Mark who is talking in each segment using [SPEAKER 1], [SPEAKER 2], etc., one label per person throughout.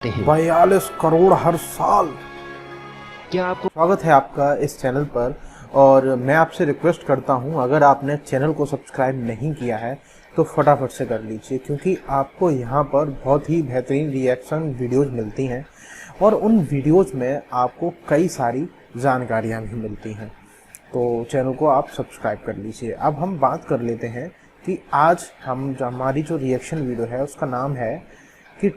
[SPEAKER 1] हैं।
[SPEAKER 2] 42 करोड़ हर साल।
[SPEAKER 1] क्या आपको
[SPEAKER 2] स्वागत है आपका इस चैनल पर। और मैं आपसे रिक्वेस्ट करता हूं, अगर आपने चैनल को सब्सक्राइब नहीं किया है तो फटाफट से कर लीजिए, क्योंकि आपको यहां पर बहुत ही बेहतरीन रिएक्शन वीडियोस मिलती हैं और उन वीडियोस में आपको कई सारी जानकारियां भी मिलती हैं। तो चैनल को आप सब्सक्राइब कर लीजिए। अब हम बात कर लेते हैं कि आज हमारी जो रिएक्शन वीडियो है उसका नाम है कि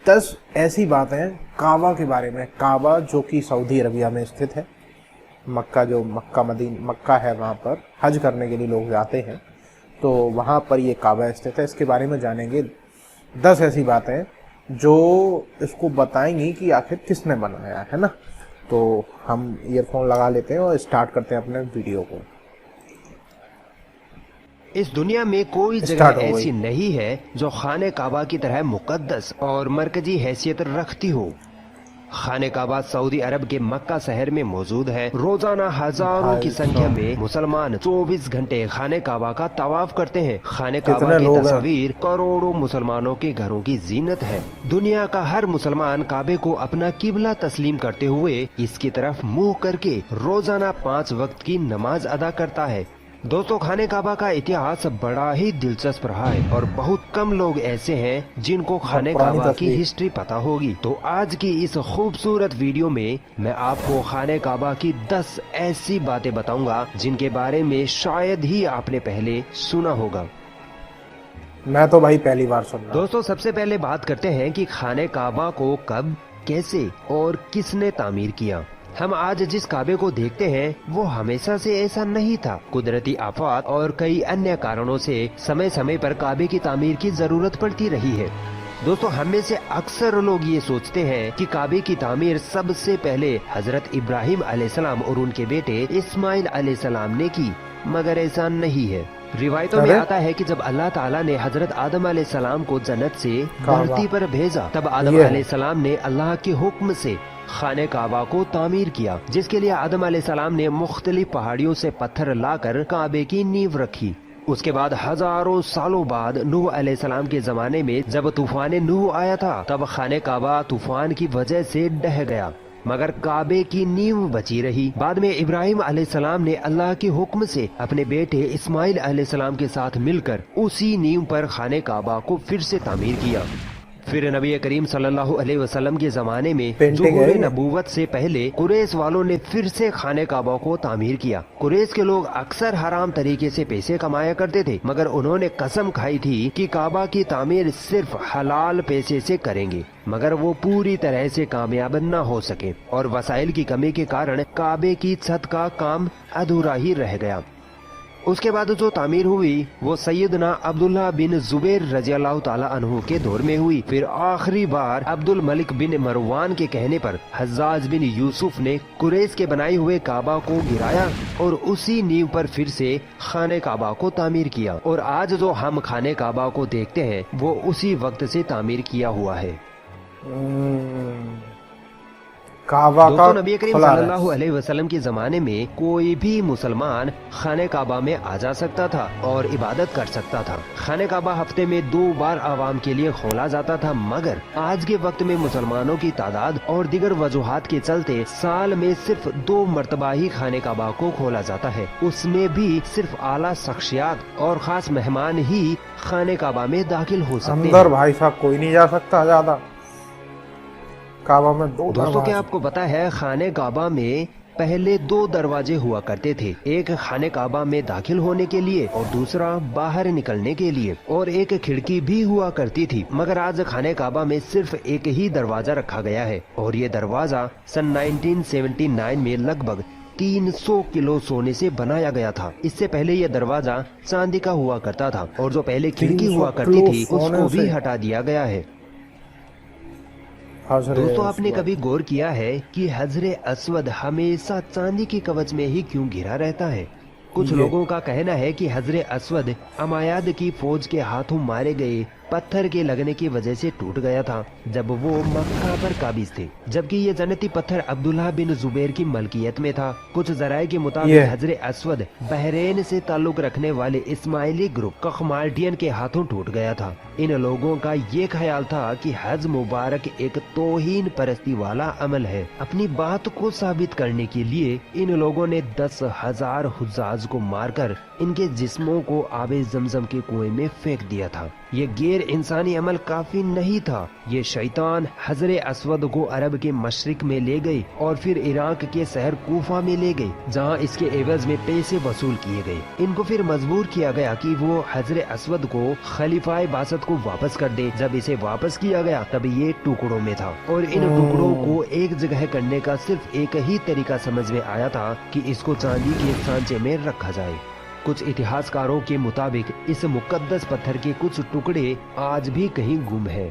[SPEAKER 2] 10 ऐसी बातें काबा के बारे में। काबा जो कि सऊदी अरबिया में स्थित है। मक्का है, वहाँ पर हज करने के लिए लोग जाते हैं, तो वहाँ पर ये काबा स्थित है। इसके बारे में जानेंगे 10 ऐसी बातें जो इसको बताएंगी कि आखिर किसने बनाया है ना। तो हम ईयरफोन लगा लेते हैं और स्टार्ट करते हैं अपने वीडियो को।
[SPEAKER 1] इस दुनिया में कोई जगह ऐसी नहीं है जो खाने काबा की तरह मुकद्दस और मरकजी हैसियत रखती हो। खाने काबा सऊदी अरब के मक्का शहर में मौजूद है। रोजाना हजारों की संख्या में मुसलमान 24 घंटे खाने काबा का तवाफ करते हैं। खाने काबा की तस्वीर करोड़ों मुसलमानों के घरों की जीनत है। दुनिया का हर मुसलमान काबे को अपना किबला तस्लीम करते हुए इसकी तरफ मुंह करके रोजाना 5 वक्त की नमाज अदा करता है। दोस्तों, खाने काबा का इतिहास बड़ा ही दिलचस्प रहा है और बहुत कम लोग ऐसे हैं जिनको खाने काबा की हिस्ट्री पता होगी। तो आज की इस खूबसूरत वीडियो में मैं आपको खाने काबा की 10 ऐसी बातें बताऊंगा जिनके बारे में शायद ही आपने पहले सुना होगा।
[SPEAKER 2] मैं तो भाई पहली बार सुन रहा हूं।
[SPEAKER 1] दोस्तों, सबसे पहले बात करते हैं कि खाने काबा को कब, कैसे और किसने तामीर किया। हम आज जिस काबे को देखते हैं वो हमेशा से ऐसा नहीं था। कुदरती आफात और कई अन्य कारणों से समय समय पर काबे की तामीर की जरूरत पड़ती रही है। दोस्तों, हम में से अक्सर लोग ये सोचते हैं कि काबे की तामीर सबसे पहले हजरत इब्राहिम अलैहिस्सलाम और उनके बेटे इस्माइल अलैहिस्सलाम ने की, मगर ऐसा नहीं है। रिवायतों में आता है कि जब अल्लाह ताला ने हजरत आदम अलैहिस्सलाम को जन्नत से धरती पर भेजा, तब आदम अलैहिस्सलाम ने अल्लाह के हुक्म से खाने काबा को तामीर किया, जिसके लिए आदम अलैहिस्सलाम ने मुख्तलिफ पहाड़ियों से पत्थर लाकर काबे की नींव रखी। उसके बाद हजारों सालों बाद नूह अलैहिस्सलाम के जमाने में जब तूफान नूह आया था, तब खाने काबा तूफान की वजह से ढह गया, मगर काबे की नींव बची रही। बाद में इब्राहिम अलैहिस्सलाम ने अल्लाह के हुक्म से अपने बेटे इस्माइल अलैहिस्सलाम के साथ मिलकर उसी नींव पर खाने काबा को फिर से तामीर किया। फिर नबी करीम सल्लल्लाहु अलैहि वसल्लम के जमाने में ज़ुहूर नबूवत से पहले कुरैश वालों ने फिर से खाने काबा को तामीर किया। कुरैश के लोग अक्सर हराम तरीके से पैसे कमाया करते थे, मगर उन्होंने कसम खाई थी कि काबा की तामीर सिर्फ हलाल पैसे से करेंगे, मगर वो पूरी तरह से कामयाब न हो सके और वसाइल की कमी के कारण काबे की छत का काम अधूरा ही रह गया। उसके बाद जो तामीर हुई वो सैयदना अब्दुल्ला बिन जुबैर रज़ियल्लाहु ताला अन्हु के दौर में हुई। फिर आखिरी बार अब्दुल मलिक बिन मरवान के कहने पर हज्जाज बिन यूसुफ ने कुरैश के बनाए हुए काबा को गिराया और उसी नींव पर फिर से खाने काबा को तामीर किया। और आज जो हम खाने काबा को देखते हैं वो उसी वक्त से तामीर किया हुआ है। दोस्तों, नबी करीम सल्लल्लाहु अलैहि वसल्लम के जमाने में कोई भी मुसलमान खाने काबा में आ जा सकता था और इबादत कर सकता था। खाने काबा हफ्ते में 2 बार आवाम के लिए खोला जाता था, मगर आज के वक्त में मुसलमानों की तादाद और दीगर वजूहात के चलते साल में सिर्फ 2 मरतबा ही खाने काबा को खोला जाता है। उसमें भी सिर्फ आला शख्सियात और खास मेहमान ही खाने काबा में दाखिल हो सकते हैं।
[SPEAKER 2] अंदर भाई साहब कोई नहीं जा सकता ज्यादा। काबा में 2
[SPEAKER 1] दोस्तों, क्या आपको पता है खाने काबा में पहले 2 दरवाजे हुआ करते थे, एक खाने काबा में दाखिल होने के लिए और दूसरा बाहर निकलने के लिए, और एक खिड़की भी हुआ करती थी। मगर आज खाने काबा में सिर्फ एक ही दरवाजा रखा गया है और ये दरवाजा सन 1979 में लगभग 300 किलो सोने से बनाया गया था। इससे पहले यह दरवाजा चांदी का हुआ करता था और जो पहले खिड़की हुआ करती थी उसको भी हटा दिया गया है। दोस्तों, आपने कभी गौर किया है कि हजरे अस्वद हमेशा चांदी के कवच में ही क्यों घिरा रहता है? कुछ लोगों का कहना है कि हजरे अस्वद अमायाद की फौज के हाथों मारे गए पत्थर के लगने की वजह से टूट गया था जब वो मक्का पर काबिज थे, जबकि ये जन्नती पत्थर अब्दुल्ला बिन जुबैर की मलकियत में था। कुछ जराये के मुताबिक हजरे अस्वद बहरेन से ताल्लुक रखने वाले इस्माइली ग्रुप कखमाल्डियन के हाथों टूट गया था। इन लोगों का ये ख्याल था कि हज मुबारक एक तौहीन परस्ती वाला अमल है। अपनी बात को साबित करने के लिए इन लोगों ने 10,000 हुज्जाज को मारकर इनके जिस्मों को आबे जमजम के कुएं में फेंक दिया था। ये गैर इंसानी अमल काफी नहीं था। ये शैतान हजरे अस्वद को अरब के मशरिक में ले गई और फिर इराक के शहर कूफा में ले गई, जहाँ इसके एवज में पैसे वसूल किए गए। इनको फिर मजबूर किया गया कि वो हजरे अस्वद को खलीफाए बासत को वापस कर दे। जब इसे वापस किया गया तब ये टुकड़ों में था और इन टुकड़ों को एक जगह करने का सिर्फ एक ही तरीका समझ में आया था कि इसको चांदी के सांचे में रखा जाए। कुछ इतिहासकारों के मुताबिक इस मुकद्दस पत्थर के कुछ टुकड़े आज भी कहीं गुम है।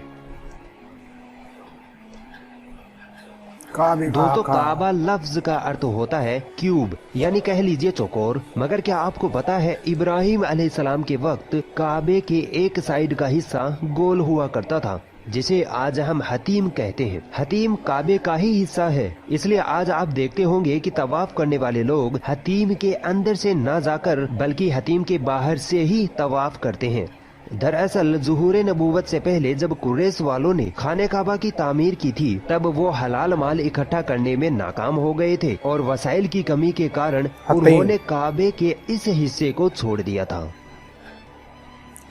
[SPEAKER 1] दोस्तों, काबा लफ्ज का अर्थ होता है क्यूब, यानी कह लीजिए चौकोर। मगर क्या आपको पता है इब्राहिम अलैहिस्सलाम के वक्त काबे के एक साइड का हिस्सा गोल हुआ करता था, जिसे आज हम हतीम कहते हैं। हतीम काबे का ही हिस्सा है, इसलिए आज आप देखते होंगे कि तवाफ करने वाले लोग हतीम के अंदर से न जाकर बल्कि हतीम के बाहर से ही तवाफ करते हैं। दरअसल ज़ुहूर नबूवत से पहले जब कुरैश वालों ने खाने काबा की तामीर की थी, तब वो हलाल माल इकट्ठा करने में नाकाम हो गए थे और वसाइल की कमी के कारण उन्होंने काबे के इस हिस्से को छोड़ दिया था।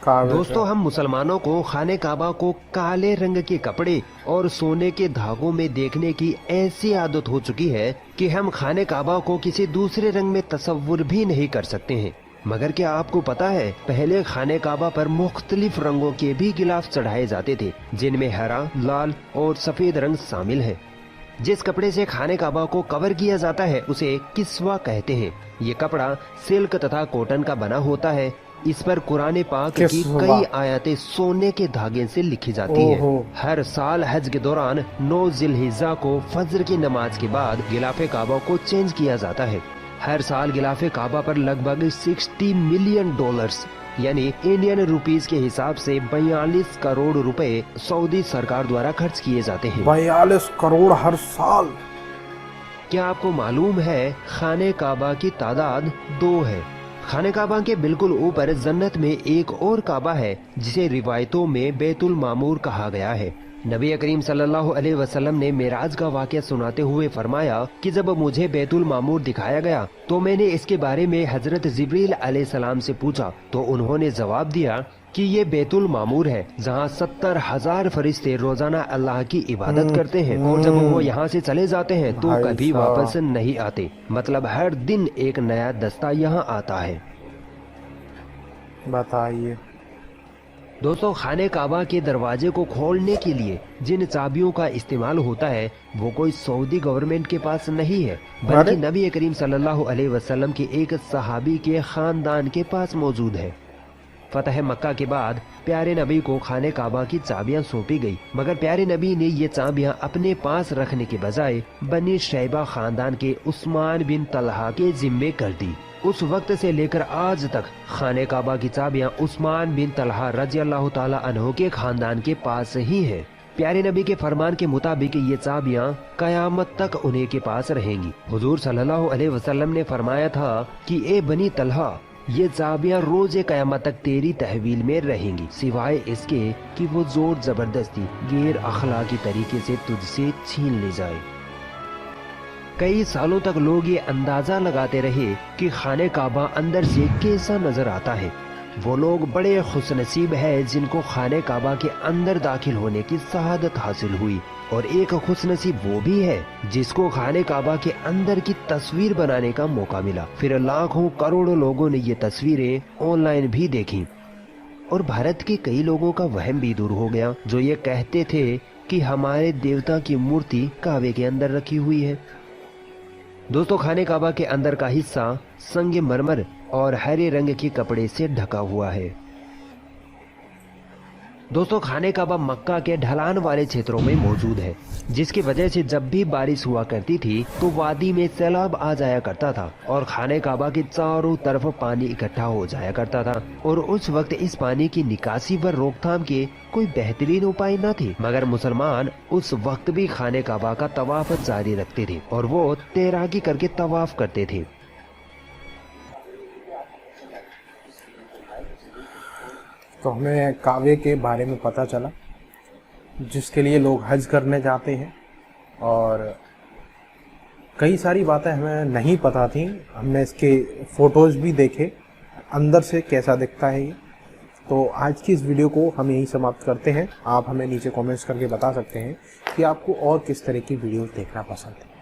[SPEAKER 1] दोस्तों, हम मुसलमानों को खाने काबा को काले रंग के कपड़े और सोने के धागों में देखने की ऐसी आदत हो चुकी है कि हम खाने काबा को किसी दूसरे रंग में तस्वुर भी नहीं कर सकते हैं। मगर क्या आपको पता है, पहले खाने काबा पर मुख्तलिफ रंगों के भी गिलाफ चढ़ाए जाते थे, जिनमें हरा, लाल और सफेद रंग शामिल है। जिस कपड़े से खाने काबा को कवर किया जाता है उसे किस्वा कहते हैं। ये कपड़ा सिल्क तथा कॉटन का बना होता है। इस पर कुरान पाक की कई आयतें सोने के धागे से लिखी जाती है। हर साल हज के दौरान 9 जिलहिज्जा को फजर की नमाज के बाद गिलाफे काबा को चेंज किया जाता है। हर साल गिलाफे काबा पर लगभग $60 मिलियन यानी इंडियन रुपीस के हिसाब से 42 करोड़ रुपए सऊदी सरकार द्वारा खर्च किए जाते हैं।
[SPEAKER 2] 42 करोड़ हर साल।
[SPEAKER 1] क्या आपको मालूम है खाने काबा की तादाद 2 है। खाने काबा के बिल्कुल ऊपर जन्नत में एक और काबा है जिसे रिवायतों में बैतुल मामूर कहा गया है। नबी करीम सल्लल्लाहु अलैहि वसल्लम ने मेराज का वाक़या सुनाते हुए फरमाया कि जब मुझे बैतुल मामूर दिखाया गया तो मैंने इसके बारे में हजरत जिब्रील अलैहिस्सलाम से पूछा, तो उन्होंने जवाब दिया कि ये बैतुल मामूर है जहाँ 70,000 फरिश्ते रोजाना अल्लाह की इबादत करते हैं और जब वो यहाँ से चले जाते हैं तो कभी वापस नहीं आते। मतलब हर दिन एक नया दस्ता यहाँ आता है।
[SPEAKER 2] बताइए
[SPEAKER 1] दोस्तों, खाने काबा के दरवाजे को खोलने के लिए जिन चाबियों का इस्तेमाल होता है वो कोई सऊदी गवर्नमेंट के पास नहीं है, बल्कि नबी करीम सल्लल्लाहु अलैहि वसल्लम के एक सहाबी के खानदान के पास मौजूद है। फतह मक्का के बाद प्यारे नबी को खाने काबा की चाबियां सौंपी गई, मगर प्यारे नबी ने ये चाबियां अपने पास रखने के बजाय बनी शैबा खानदान के उस्मान बिन तलहा के जिम्मे कर दी। उस वक्त से लेकर आज तक खाने काबा की चाबियां उस्मान बिन तलहा रजी अल्लाह ताला अन्हु के खानदान के पास ही है। प्यारे नबी के फरमान के मुताबिक ये चाबियां कयामत तक उन्हीं के पास रहेंगी। हुजूर सल्लल्लाहु अलैहि वसल्लम ने फरमाया था कि ए बनी तलहा, ये चाबियां रोजे कयामत तक तेरी तहवील में रहेंगी, सिवाय इसके कि वो जोर जबरदस्ती गैर अखलाकी तरीके से तुझसे छीन ले जाए। कई सालों तक लोग ये अंदाजा लगाते रहे कि खाने काबा अंदर से कैसा नजर आता है। वो लोग बड़े खुशनसीब है जिनको खाने काबा के अंदर दाखिल होने की शहादत हासिल हुई, और एक खुशनसीब वो भी है जिसको खाने काबा के अंदर की तस्वीर बनाने का मौका मिला। फिर लाखों करोड़ों लोगों ने ये तस्वीरें ऑनलाइन भी देखी और भारत के कई लोगों का वहम भी दूर हो गया जो ये कहते थे कि हमारे देवता की मूर्ति काबे के अंदर रखी हुई है। दोस्तों, खाने काबा के अंदर का हिस्सा संगे मरमर और हरे रंग के कपड़े से ढका हुआ है। दोस्तों खाने काबा मक्का के ढलान वाले क्षेत्रों में मौजूद है, जिसकी वजह से जब भी बारिश हुआ करती थी तो वादी में सैलाब आ जाया करता था और खाने काबा के चारों तरफ पानी इकट्ठा हो जाया करता था। और उस वक्त इस पानी की निकासी व रोकथाम के कोई बेहतरीन उपाय न थे, मगर मुसलमान उस वक्त भी खाने काबा का तवाफ जारी रखते थे और वो तैराकी करके तवाफ करते थे।
[SPEAKER 2] तो हमें काबे के बारे में पता चला, जिसके लिए लोग हज करने जाते हैं, और कई सारी बातें हमें नहीं पता थी। हमने इसके फ़ोटोज़ भी देखे अंदर से कैसा दिखता है ये। तो आज की इस वीडियो को हम यहीं समाप्त करते हैं। आप हमें नीचे कमेंट्स करके बता सकते हैं कि आपको और किस तरह की वीडियो देखना पसंद है।